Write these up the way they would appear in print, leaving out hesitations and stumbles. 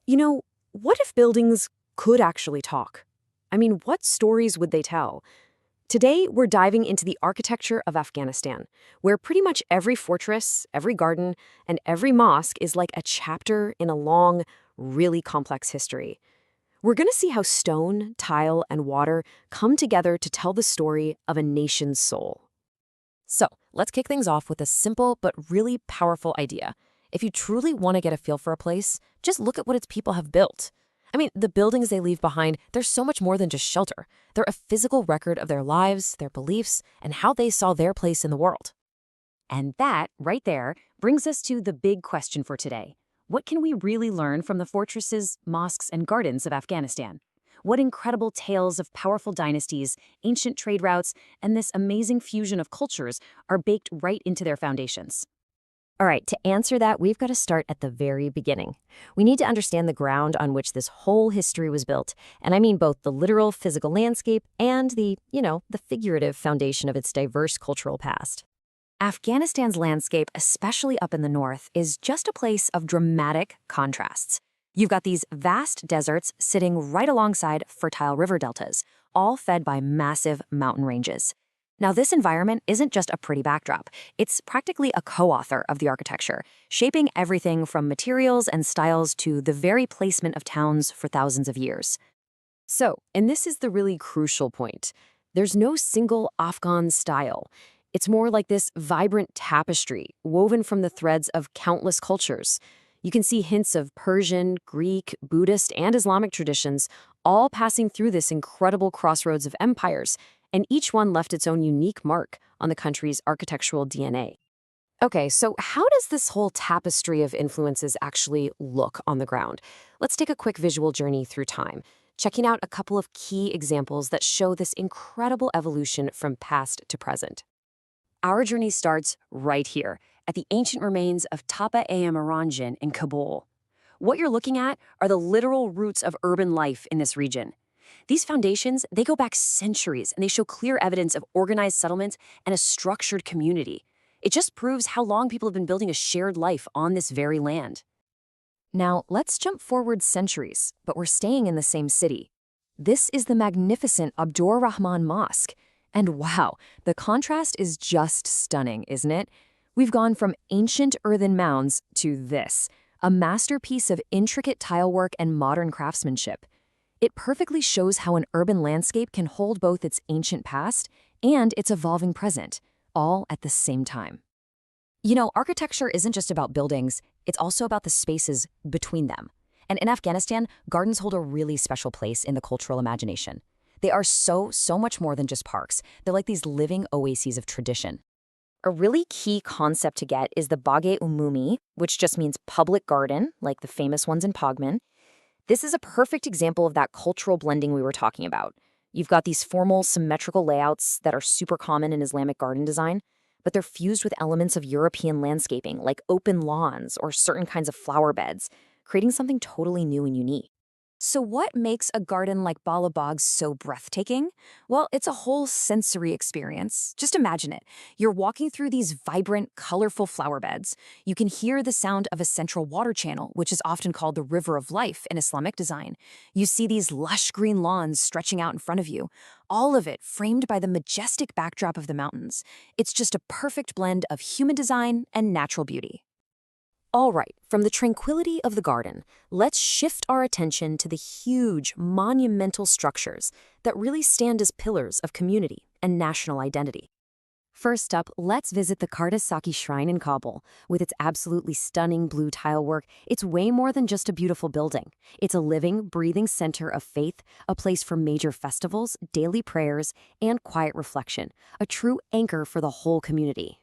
You know, what if buildings could actually talk? I mean, what stories would they tell? Today, we're diving into the architecture of Afghanistan, where pretty much every fortress, every garden, and every mosque is like a chapter in a long, really complex history. We're going to see how stone, tile, and water come together to tell the story of a nation's soul. So, let's kick things off with a simple but really powerful idea. If you truly want to get a feel for a place, just look at what its people have built. I mean, the buildings they leave behind, they're so much more than just shelter. They're a physical record of their lives, their beliefs, and how they saw their place in the world. And that, right there, brings us to the big question for today. What can we really learn from the fortresses, mosques, and gardens of Afghanistan? What incredible tales of powerful dynasties, ancient trade routes, and this amazing fusion of cultures are baked right into their foundations? All right, to answer that, we've got to start at the very beginning. We need to understand the ground on which this whole history was built, and I mean both the literal physical landscape and the figurative foundation of its diverse cultural past. Afghanistan's landscape, especially up in the north, is just a place of dramatic contrasts. You've got these vast deserts sitting right alongside fertile river deltas, all fed by massive mountain ranges. Now, this environment isn't just a pretty backdrop. It's practically a co-author of the architecture, shaping everything from materials and styles to the very placement of towns for thousands of years. And this is the really crucial point. There's no single Afghan style. It's more like this vibrant tapestry woven from the threads of countless cultures. You can see hints of Persian, Greek, Buddhist, and Islamic traditions all passing through this incredible crossroads of empires, and each one left its own unique mark on the country's architectural DNA. Okay, so how does this whole tapestry of influences actually look on the ground? Let's take a quick visual journey through time, checking out a couple of key examples that show this incredible evolution from past to present. Our journey starts right here, at the ancient remains of Tepa Canal in Kabul. What you're looking at are the literal roots of urban life in this region. These foundations, they go back centuries, and they show clear evidence of organized settlement and a structured community. It just proves how long people have been building a shared life on this very land. Now, let's jump forward centuries, but we're staying in the same city. This is the magnificent Abdur Rahman Mosque. And wow, the contrast is just stunning, isn't it? We've gone from ancient earthen mounds to this, a masterpiece of intricate tilework and modern craftsmanship. It perfectly shows how an urban landscape can hold both its ancient past and its evolving present, all at the same time. You know, architecture isn't just about buildings, it's also about the spaces between them. And in Afghanistan, gardens hold a really special place in the cultural imagination. They are so much more than just parks. They're like these living oases of tradition. A really key concept to get is the Bagh-e-Umumi, which just means public garden, like the famous ones in Paghman. This is a perfect example of that cultural blending we were talking about. You've got these formal, symmetrical layouts that are super common in Islamic garden design, but they're fused with elements of European landscaping, like open lawns or certain kinds of flower beds, creating something totally new and unique. So what makes a garden like Bala Bagh so breathtaking? Well, it's a whole sensory experience. Just imagine it. You're walking through these vibrant, colorful flower beds. You can hear the sound of a central water channel, which is often called the River of Life in Islamic design. You see these lush green lawns stretching out in front of you, all of it framed by the majestic backdrop of the mountains. It's just a perfect blend of human design and natural beauty. All right, from the tranquility of the garden, let's shift our attention to the huge, monumental structures that really stand as pillars of community and national identity. First up, let's visit the Kartasaki Shrine in Kabul. With its absolutely stunning blue tile work, it's way more than just a beautiful building. It's a living, breathing center of faith, a place for major festivals, daily prayers, and quiet reflection, a true anchor for the whole community.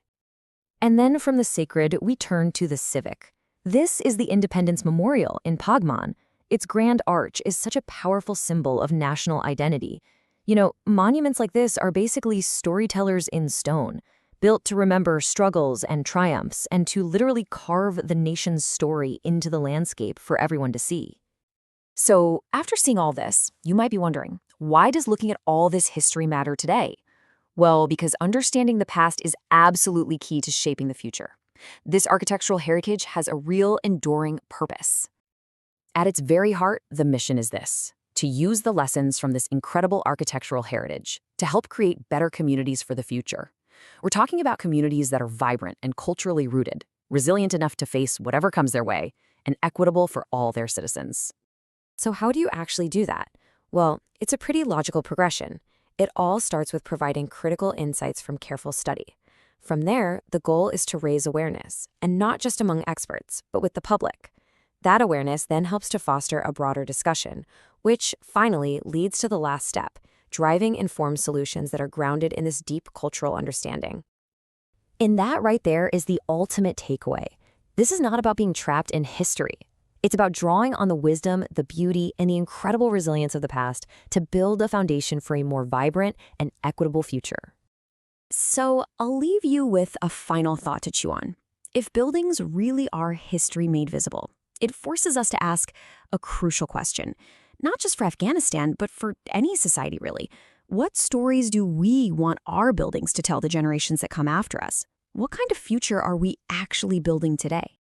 And then from the sacred, we turn to the civic. This is the Independence Memorial in Paghman. Its grand arch is such a powerful symbol of national identity. You know, monuments like this are basically storytellers in stone, built to remember struggles and triumphs and to literally carve the nation's story into the landscape for everyone to see. So, after seeing all this, you might be wondering, why does looking at all this history matter today? Well, because understanding the past is absolutely key to shaping the future. This architectural heritage has a real enduring purpose. At its very heart, the mission is this: to use the lessons from this incredible architectural heritage to help create better communities for the future. We're talking about communities that are vibrant and culturally rooted, resilient enough to face whatever comes their way, and equitable for all their citizens. So how do you actually do that? Well, it's a pretty logical progression. It all starts with providing critical insights from careful study. From there, the goal is to raise awareness, and not just among experts, but with the public. That awareness then helps to foster a broader discussion, which finally leads to the last step, driving informed solutions that are grounded in this deep cultural understanding. And that right there is the ultimate takeaway. This is not about being trapped in history. It's about drawing on the wisdom, the beauty, and the incredible resilience of the past to build a foundation for a more vibrant and equitable future. So I'll leave you with a final thought to chew on. If buildings really are history made visible, it forces us to ask a crucial question, not just for Afghanistan, but for any society really. What stories do we want our buildings to tell the generations that come after us? What kind of future are we actually building today?